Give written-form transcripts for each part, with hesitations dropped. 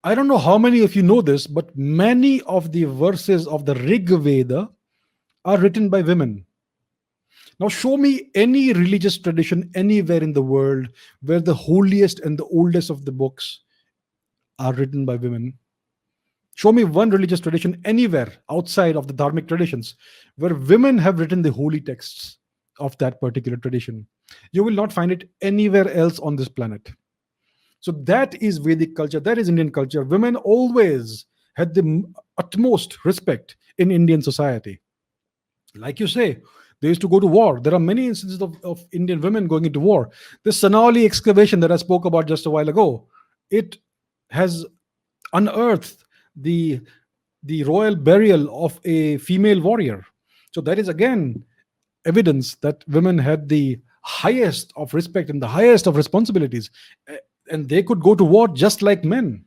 I don't know how many of you know this, but many of the verses of the Rig Veda are written by women. Now, show me any religious tradition anywhere in the world where the holiest and the oldest of the books are written by women. Show me one religious tradition anywhere outside of the dharmic traditions where women have written the holy texts of that particular tradition. You will not find it anywhere else on this planet. So that is Vedic culture, that is Indian culture. Women always had the utmost respect in Indian society. Like you say, they used to go to war. There are many instances of Indian women going into war. This Sanauli excavation that I spoke about just a while ago, it has unearthed the the royal burial of a female warrior. So that is again evidence that women had the highest of respect and the highest of responsibilities. And they could go to war just like men,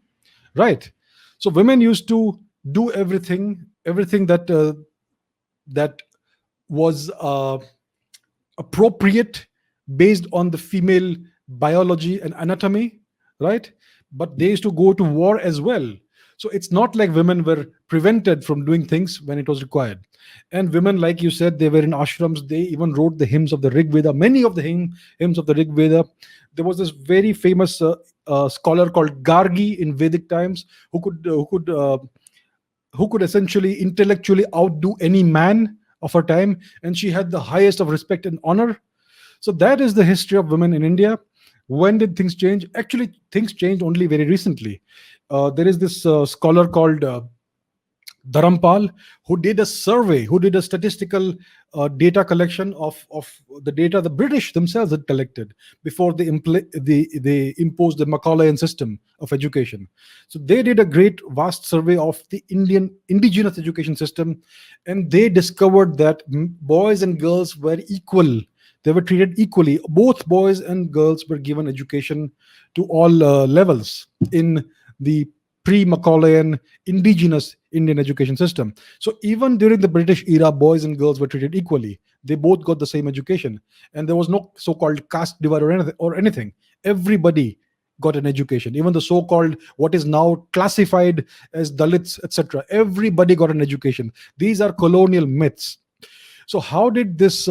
right? So women used to do everything that was appropriate based on the female biology and anatomy, right? But they used to go to war as well. So it's not like women were prevented from doing things when it was required. And women, like you said, they were in ashrams. They even wrote the hymns of the Rig Veda, many of the hymns of the Rig Veda. There was this very famous scholar called Gargi in Vedic times who could essentially intellectually outdo any man of her time, and she had the highest of respect and honor. So that is the history of women in India. When did things change? Actually, things changed only very recently. There is this scholar called Dharampal, who did a survey, who did a statistical data collection of the data the British themselves had collected before they imposed the Macaulayan system of education. So they did a great, vast survey of the Indian indigenous education system, and they discovered that boys and girls were equal. They were treated equally. Both boys and girls were given education to all levels in the pre-Macaulayan indigenous Indian education system. So even during the British era, boys and girls were treated equally. They both got the same education, and there was no so-called caste divide or anything. Everybody got an education. Even the so-called what is now classified as Dalits, etc. Everybody got an education. These are colonial myths. So how did this?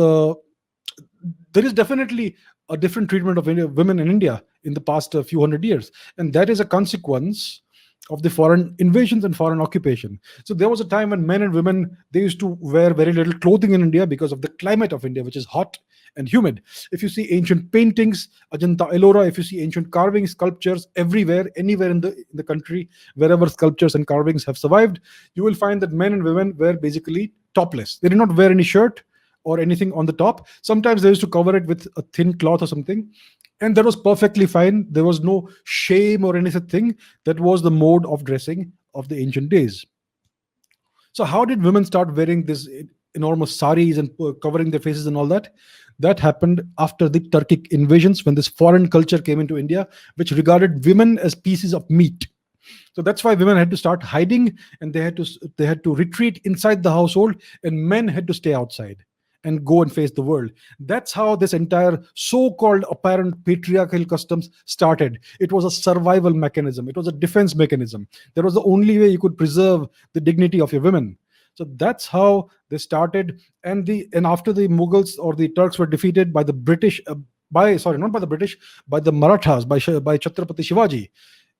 There is definitely a different treatment of women in India in the past few hundred years, and that is a consequence of the foreign invasions and foreign occupation. So there was a time when men and women, they used to wear very little clothing in India because of the climate of India, which is hot and humid. If you see ancient paintings, Ajanta Ellora, if you see ancient carvings, sculptures everywhere, anywhere in the country, wherever sculptures and carvings have survived, you will find that men and women were basically topless. They did not wear any shirt or anything on the top. Sometimes they used to cover it with a thin cloth or something, and that was perfectly fine. There was no shame or anything. That was the mode of dressing of the ancient days. So how did women start wearing this enormous saris and covering their faces and all that? That happened after the Turkic invasions, when this foreign culture came into India, which regarded women as pieces of meat. So that's why women had to start hiding, and they had to retreat inside the household, and men had to stay outside and go and face the world. That's how this entire so-called apparent patriarchal customs started. It was a survival mechanism. It was a defense mechanism. That was the only way you could preserve the dignity of your women. So that's how they started. And after the Mughals or the Turks were defeated by the British, by sorry, not by the British, by the Marathas, by Chhatrapati Shivaji,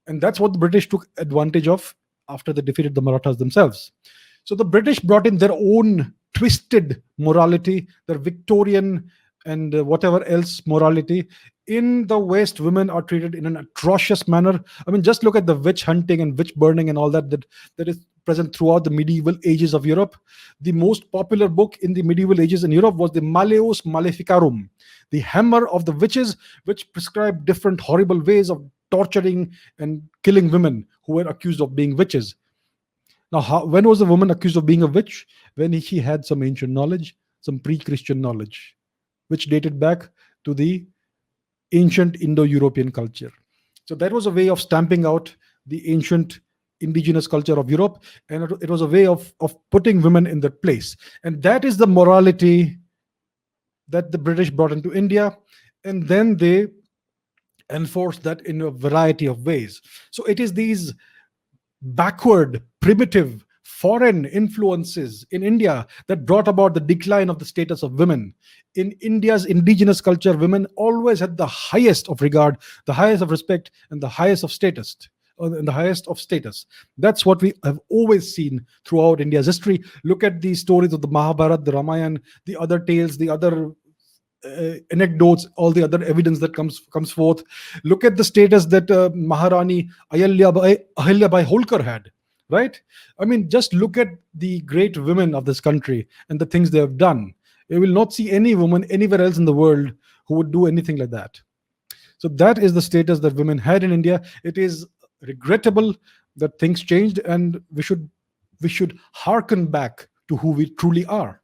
and that's what the British took advantage of after they defeated the Marathas themselves. So the British brought in their own twisted morality, their Victorian and whatever else morality. In the West, women are treated in an atrocious manner. I mean, just look at the witch hunting and witch burning and all that is present throughout the medieval ages of Europe. The most popular book in the medieval ages in Europe was the Malleus Maleficarum, the Hammer of the Witches, which prescribed different horrible ways of torturing and killing women who were accused of being witches. Now, when was a woman accused of being a witch? When she had some ancient knowledge, some pre Christian knowledge, which dated back to the ancient Indo European culture. So that was a way of stamping out the ancient indigenous culture of Europe, and it was a way of putting women in their place. And that is the morality that the British brought into India, and then they enforced that in a variety of ways. So it is these backward, primitive, foreign influences in India that brought about the decline of the status of women. In India's indigenous culture, women always had the highest of regard, the highest of respect, and the highest of status. And the highest of status. That's what we have always seen throughout India's history. Look at the stories of the Mahabharata, the Ramayana, the other tales, the other anecdotes, all the other evidence that comes forth. Look at the status that Maharani Ahilyabai Holkar had. Right? I mean, just look at the great women of this country and the things they have done. You will not see any woman anywhere else in the world who would do anything like that. So that is the status that women had in India. It is regrettable that things changed, and we should hearken back to who we truly are.